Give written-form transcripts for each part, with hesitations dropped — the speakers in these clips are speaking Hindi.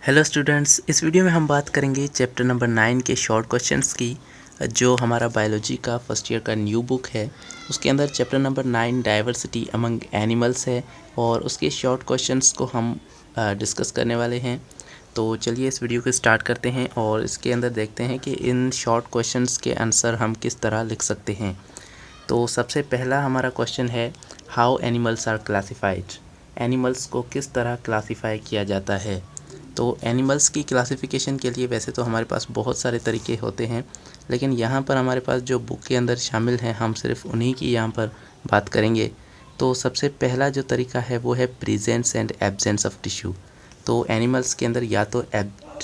हेलो स्टूडेंट्स, इस वीडियो में हम बात करेंगे चैप्टर नंबर 9 के शॉर्ट क्वेश्चंस की। जो हमारा बायोलॉजी का फर्स्ट ईयर का न्यू बुक है उसके अंदर chapter number 9 diversity among animals है और उसके शॉर्ट क्वेश्चंस को हम डिस्कस करने वाले हैं। तो चलिए इस वीडियो को स्टार्ट करते हैं और इसके अंदर देखते हैं कि इन शॉर्ट क्वेश्चंस के आंसर हम किस तरह लिख सकते हैं। तो सबसे पहला हमारा क्वेश्चन है, how animals are classified. Animals को किस तरह क्लासिफाई किया जाता है। तो एनिमल्स की क्लासिफिकेशन के लिए वैसे तो हमारे पास बहुत सारे तरीके होते हैं, लेकिन यहाँ पर हमारे पास जो बुक के अंदर शामिल हैं हम सिर्फ उन्हीं की यहाँ पर बात करेंगे। तो सबसे पहला जो तरीका है वो है presence and absence of tissue. तो एनिमल्स के अंदर या तो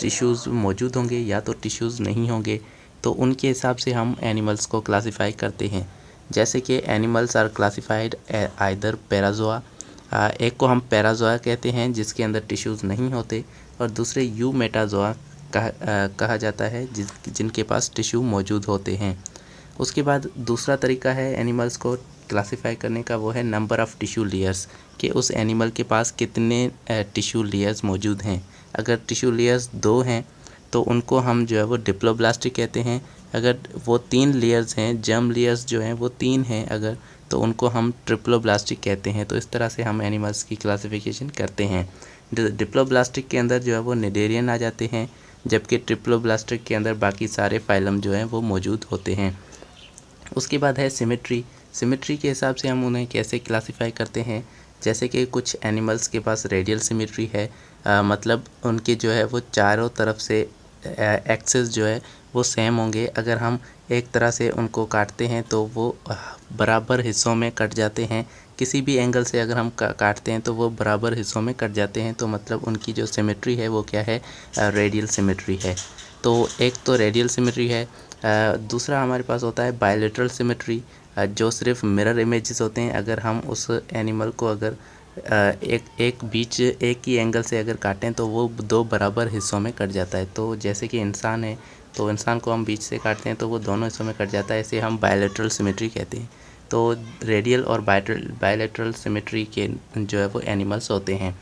टिश्यूज़ मौजूद होंगे या तो टिश्यूज़ नहीं होंगे, तो उनके हिसाब से हम एनिमल्स को क्लासिफाई करते हैं। जैसे कि animals are classified either parazoa, एक को हम पैराजोआ कहते हैं जिसके अंदर टिश्यूज़ नहीं होते, और दूसरे यू मेटाजोआ कहा जाता है जिनके पास टिश्यू मौजूद होते हैं। उसके बाद दूसरा तरीका है एनिमल्स को क्लासिफाई करने का, वो है नंबर ऑफ़ टिश्यू लेयर्स, कि उस एनिमल के पास कितने टिश्यू लेयर्स मौजूद हैं। अगर टिश्यू लेयर्स 2 हैं तो उनको हम जो है वो डिप्लोब्लास्टिक कहते हैं। अगर वो 3 लेयर्स हैं, जर्म लेयर्स जो हैं वो 3 हैं अगर, तो उनको हम ट्रिप्लोब्लास्टिक कहते हैं। तो इस तरह से हम एनिमल्स की क्लासिफिकेशन करते हैं। डिप्लोब्लास्टिक के अंदर जो है वो निडेरियन आ जाते हैं, जबकि ट्रिप्लोब्लास्टिक के अंदर बाकी सारे फाइलम जो हैं वो मौजूद होते हैं। उसके बाद है सिमेट्री। सिमेट्री के हिसाब से हम उन्हें कैसे क्लासिफाई करते हैं, जैसे कि कुछ एनिमल्स के पास रेडियल सिमेट्री है, मतलब उनके जो है वो चारों तरफ से एक्सेस जो है वो सेम होंगे। अगर हम एक तरह से उनको काटते हैं तो वो बराबर हिस्सों में कट जाते हैं। किसी भी एंगल से अगर हम काटते हैं तो वो बराबर हिस्सों में कट जाते हैं। तो मतलब उनकी जो सिमेट्री है वो क्या है, रेडियल सिमेट्री है। तो एक तो रेडियल सिमेट्री है। दूसरा हमारे पास होता है बायलैटरल सिमेट्री, जो सिर्फ मिरर इमेजेस होते हैं। अगर हम उस एनिमल को अगर एक ही एंगल से अगर काटें तो वो 2 बराबर हिस्सों में कट जाता है। तो जैसे कि इंसान है तो इंसान को हम बीच से काटते हैं तो वो दोनों हिस्सों में कट जाता है, इसे हम बायलैटरल सिमेट्री कहते हैं। तो रेडियल और बायलैटरल सिमेट्री के जो है वो एनिमल्स होते हैं।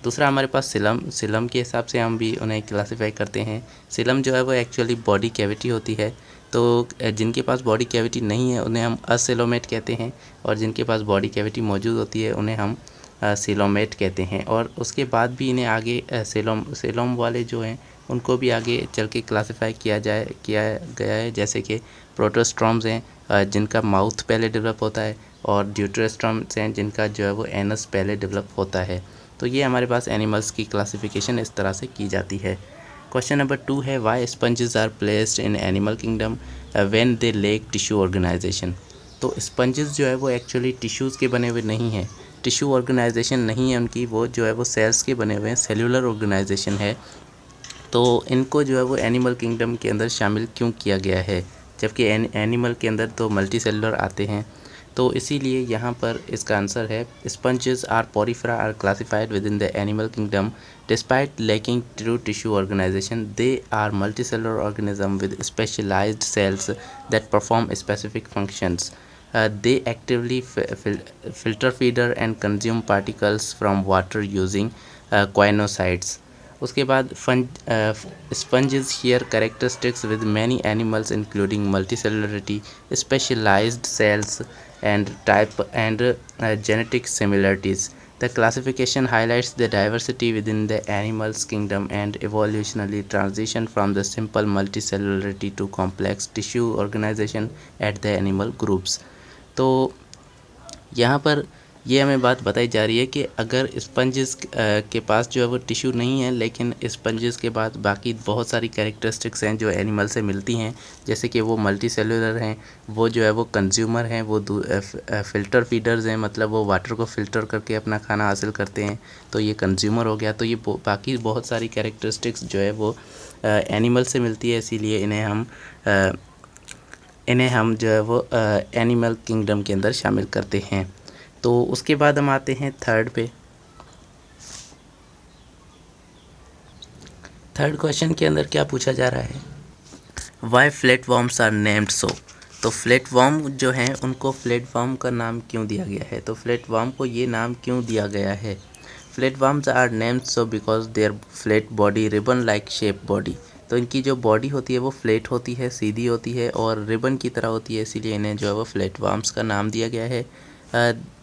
दूसरा हमारे पास सिलम के हिसाब से हम भी उन्हें क्लासिफाई करते हैं। सिलम जो है वो एक्चुअली बॉडी कैविटी होती है। तो जिनके पास बॉडी कैविटी नहीं है उन्हें हम असिलोमेट कहते हैं, और जिनके पास बॉडी कैविटी मौजूद होती है उन्हें हम सिलोमेट कहते हैं। और उसके बाद भी इन्हें आगे सेलोम वाले जो हैं उनको भी आगे चल के क्लासिफाई किया गया है। जैसे कि प्रोटोस्ट्रॉम्स हैं जिनका माउथ पहले डेवलप होता है, और ड्यूटेरोस्ट्रॉम्स हैं जिनका जो है वो एनस पहले डेवलप होता है। तो ये हमारे पास एनिमल्स की क्लासिफिकेशन इस तरह से की जाती है। क्वेश्चन नंबर 2 है, why sponges are placed in animal kingdom when they lack tissue organisation. तो स्पंजेस जो है वो एक्चुअली टिश्यूज़ के बने हुए नहीं हैं, टिश्यू ऑर्गेनाइजेशन नहीं है उनकी, वो जो है वो सेल्स के बने हुए हैं, सेल्यूलर ऑर्गेनाइजेशन है। तो इनको जो है वो एनिमल किंगडम के अंदर शामिल क्यों किया गया है, जबकि एनिमल के अंदर तो मल्टी सेलुलर आते हैं। तो इसीलिए यहाँ पर इसका आंसर है, sponges are porifera are classified within the animal kingdom despite lacking true tissue organisation. They are multicellular organism with specialised cells that perform specific functions. They actively filter feeder and consume particles from water using quinosides. उसके बाद sponges share characteristics with many animals including multicellularity, specialized cells and type and genetic similarities. The classification highlights the diversity within the animals kingdom and evolutionary transition from the simple multicellularity to complex tissue organization at the animal groups. तो यहाँ पर ये हमें बात बताई जा रही है कि अगर स्पंजेस के पास जो है वो टिश्यू नहीं है, लेकिन स्पंजेस के बाद बाकी बहुत सारी कैरेक्टरिस्टिक्स हैं जो एनिमल से मिलती हैं, जैसे कि वो मल्टी सेलुलर हैं, वो जो है वो कंज्यूमर हैं, वो फ़िल्टर फीडर्स हैं, मतलब वो वाटर को फ़िल्टर करके अपना खाना हासिल करते हैं, तो ये कंज्यूमर हो गया। तो ये बाकी बहुत सारी कैरेक्टरिस्टिक्स जो है वो एनिमल से मिलती है, इसीलिए इन्हें हम जो है वो एनिमल किंगडम के अंदर शामिल करते हैं। तो उसके बाद हम आते हैं थर्ड पे। थर्ड क्वेश्चन के अंदर क्या पूछा जा रहा है, why flatworms are named so. तो फ्लैटवर्म जो हैं उनको फ्लैटवर्म का नाम क्यों दिया गया है, तो फ्लैटवर्म को ये नाम क्यों दिया गया है। Flatworms are named so because their flat body ribbon like shape body. तो इनकी जो बॉडी होती है वो फ्लैट होती है, सीधी होती है और रिबन की तरह होती है, इसीलिए इन्हें जो है वो फ्लैट वर्म्स का नाम दिया गया है।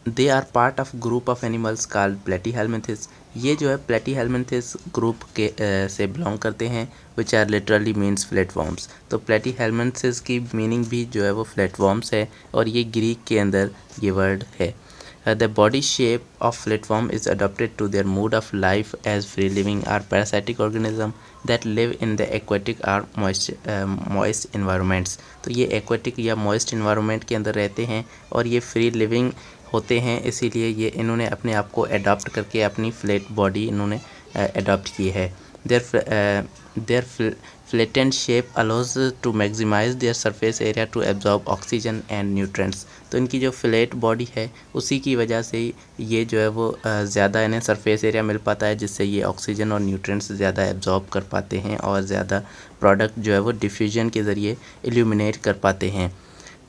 They are part of group of animals called platyhelminthes. ये जो है प्लेटीहेल्मिंथेस ग्रुप के से बिलोंग करते हैं, which are literally means flatworms. तो प्लेटीहेल्मिंथेस की मीनिंग भी जो है वो फ्लैट वर्म्स है और ये ग्रीक के अंदर ये वर्ड है। The body shape of flatworm is adapted to their mode of life as free living or parasitic organism that live in the aquatic or moist environments। तो ये aquatic या moist environment के अंदर रहते हैं और ये free living होते हैं, इसीलिए ये इन्होंने अपने आप को अडॉप्ट करके अपनी फ्लैट बॉडी इन्होंने अडॉप्ट की है। Their flattened shape allows to maximize their surface area to absorb oxygen and nutrients। तो इनकी जो फ्लैट बॉडी है उसी की वजह से ये जो है वो ज़्यादा इन्हें सरफेस एरिया मिल पाता है, जिससे ये ऑक्सीजन और न्यूट्रिएंट्स ज़्यादा एब्जॉर्ब कर पाते हैं और ज़्यादा प्रोडक्ट जो है वो डिफ्यूजन के ज़रिए इल्यूमिनेट कर पाते हैं।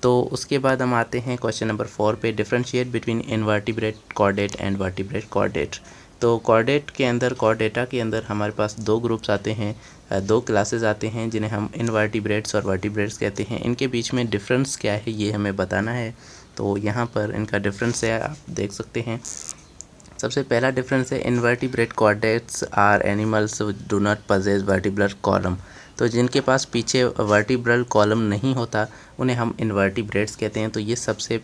तो उसके बाद हम आते हैं क्वेश्चन नंबर 4 पे, differentiate between invertebrate chordate and vertebrate chordate. तो कॉर्डेट के अंदर, कॉर्डेटा के अंदर हमारे पास दो ग्रुप्स आते हैं, दो क्लासेस आते हैं जिन्हें हम इनवर्टिब्रेट्स और वर्टिब्रेट्स कहते हैं। इनके बीच में डिफरेंस क्या है ये हमें बताना है। तो यहाँ पर इनका डिफरेंस है, आप देख सकते हैं। सबसे पहला डिफरेंस है, invertebrate chordates are animals do not possess vertebral column. तो जिनके पास पीछे वर्टिब्रल कॉलम नहीं होता उन्हें हम इनवर्टिब्रेट्स कहते हैं। तो ये सबसे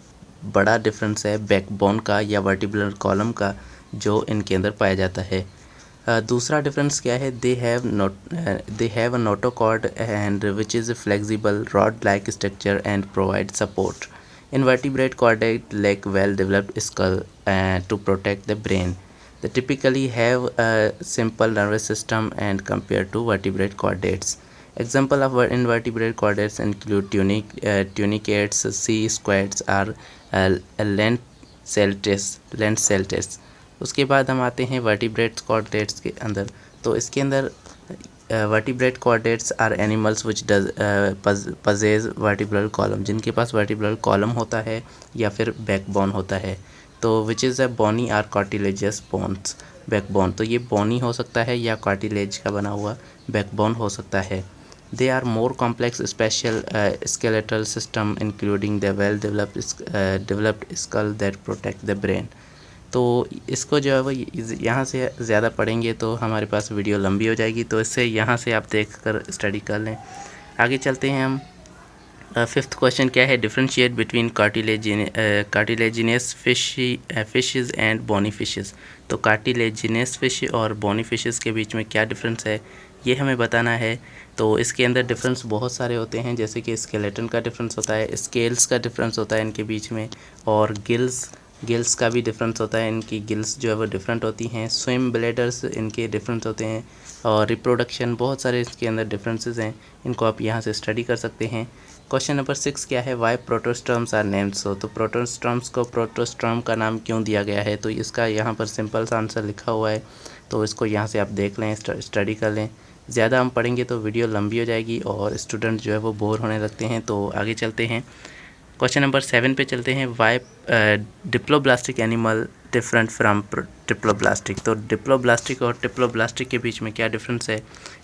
बड़ा डिफरेंस है बैकबोन का या वर्टिब्रल कॉलम का जो इनके अंदर पाया जाता है। दूसरा डिफरेंस क्या है, they have a notochord and which is flexible rod like structure and provide support. Invertebrate chordate lack well developed skull to protect the brain. They typically have a simple nervous system and compared to vertebrate chordates. Example of invertebrate chordates include tunicates, sea squads और lenceltes। उसके बाद हम आते हैं वर्टिब्रेट कॉर्डेट्स के अंदर। तो इसके अंदर vertebrate chordates are animals which possess vertebral column, जिनके पास वर्टिब्रल कॉलम होता है या फिर बैकबोन होता है। तो which is a bony or cartilaginous bones backbone. तो ये बोनी हो सकता है या कार्टिलेज का बना हुआ बैकबोन हो सकता है। They are more complex special skeletal system including the well developed skull that protect the brain. तो इसको जो है वो यहाँ से ज़्यादा पढ़ेंगे तो हमारे पास वीडियो लंबी हो जाएगी, तो इससे यहाँ से आप देख कर स्टडी कर लें। आगे चलते हैं हम। फिफ्थ क्वेश्चन क्या है, differentiate between cartilaginous fishes and bony fishes. तो कार्टिलेजिनियस फिश और बोनी फिशेस के बीच में क्या डिफरेंस है ये हमें बताना है। तो इसके अंदर डिफरेंस बहुत सारे होते हैं, जैसे कि स्केलेटन का डिफरेंस होता है, स्केल्स का डिफरेंस होता है इनके बीच में, और गिल्स का भी डिफरेंस होता है। इनकी गिल्स जो है वो डिफरेंट होती हैं। स्विम ब्लैडर्स इनके डिफरेंट होते हैं और रिप्रोडक्शन, बहुत सारे इसके अंदर डिफरेंसेस हैं, इनको आप यहाँ से स्टडी कर सकते हैं। क्वेश्चन नंबर 6 क्या है, वाई प्रोटोस्टर्म्स आर नेम्ड सो। तो प्रोटोस्टर्म्स को प्रोटोस्टर्म का नाम क्यों दिया गया है, तो इसका यहाँ पर सिंपल सा आंसर लिखा हुआ है, तो इसको यहाँ से आप देख लें, स्टडी कर लें। ज़्यादा हम पढ़ेंगे तो वीडियो लंबी हो जाएगी और स्टूडेंट जो है वो बोर होने लगते हैं। तो आगे चलते हैं, क्वेश्चन नंबर 7 पे चलते हैं। Why diploblastic animal different from diploblastic. तो डिप्लोब्लास्टिक और टिप्लोब्लास्टिक के बीच में क्या डिफरेंस है,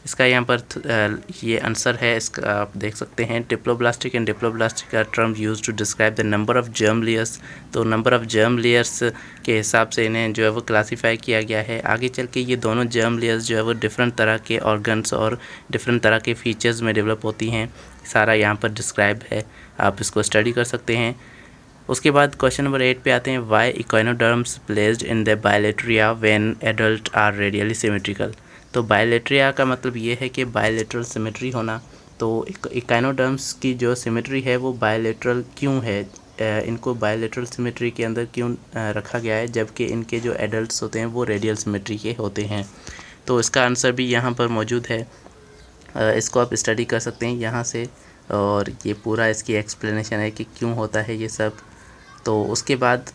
इसका यहाँ पर ये आंसर है, इसका आप देख सकते हैं। Diploblastic and diploblastic are terms used to describe the number of germ layers. तो नंबर ऑफ जर्म लेयर्स के हिसाब से इन्हें जो है वो क्लासीफाई किया गया है। आगे चल के ये दोनों जर्म लेयर्स जो है वो डिफरेंट तरह के ऑर्गन्स और डिफरेंट तरह के फीचर्स में डेवलप होती हैं, सारा यहाँ पर डिस्क्राइब है, आप इसको स्टडी कर सकते हैं। उसके बाद क्वेश्चन नंबर 8 पे आते हैं, why echinoderms placed in the bilateria when adult are radially symmetrical. तो बायलेट्रिया का मतलब ये है कि बायलेटरल सिमेट्री होना। तो इक्वाइनोडर्म्स की जो सिमेट्री है वो बायलेटरल क्यों है, इनको बायलेटरल सिमेट्री के अंदर क्यों रखा गया है, जबकि इनके जो एडल्ट्स होते हैं वो रेडियल सिमेट्री के होते हैं। तो इसका आंसर भी यहाँ पर मौजूद है, इसको आप स्टडी कर सकते हैं यहाँ से, और ये पूरा इसकी एक्सप्लेनेशन है कि क्यों होता है ये सब। तो उसके बाद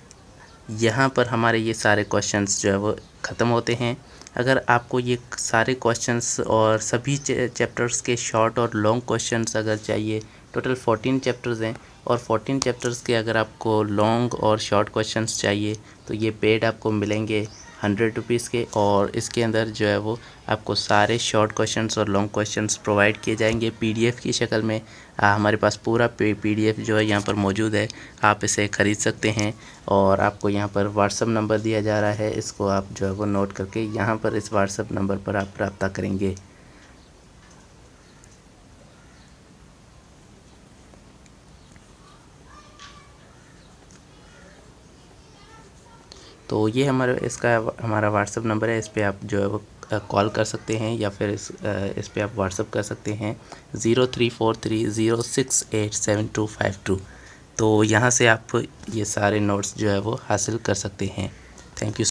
यहाँ पर हमारे ये सारे क्वेश्चंस जो है वो ख़त्म होते हैं। अगर आपको ये सारे क्वेश्चंस और सभी चैप्टर्स के शॉर्ट और लॉन्ग क्वेश्चंस अगर चाहिए, टोटल 14 चैप्टर्स हैं और 14 चैप्टर्स के अगर आपको लॉन्ग और शॉर्ट क्वेश्चंस चाहिए तो ये पेड आपको मिलेंगे। ₹100 के, और इसके अंदर जो है वो आपको सारे शॉर्ट क्वेश्चंस और लॉन्ग क्वेश्चंस प्रोवाइड किए जाएंगे पीडीएफ की शक्ल में। हमारे पास पूरा पीडीएफ जो है यहाँ पर मौजूद है, आप इसे ख़रीद सकते हैं। और आपको यहाँ पर व्हाट्सअप नंबर दिया जा रहा है, इसको आप जो है वो नोट करके यहाँ पर इस व्हाट्सअप नंबर पर आप रब्ता करेंगे। तो ये हमारा व्हाट्सअप नंबर है, इस पर आप जो है वो कॉल कर सकते हैं, या फिर इस पर आप व्हाट्सअप कर सकते हैं 0343068752। तो यहाँ से आप ये सारे नोट्स जो है वो हासिल कर सकते हैं। Thank you.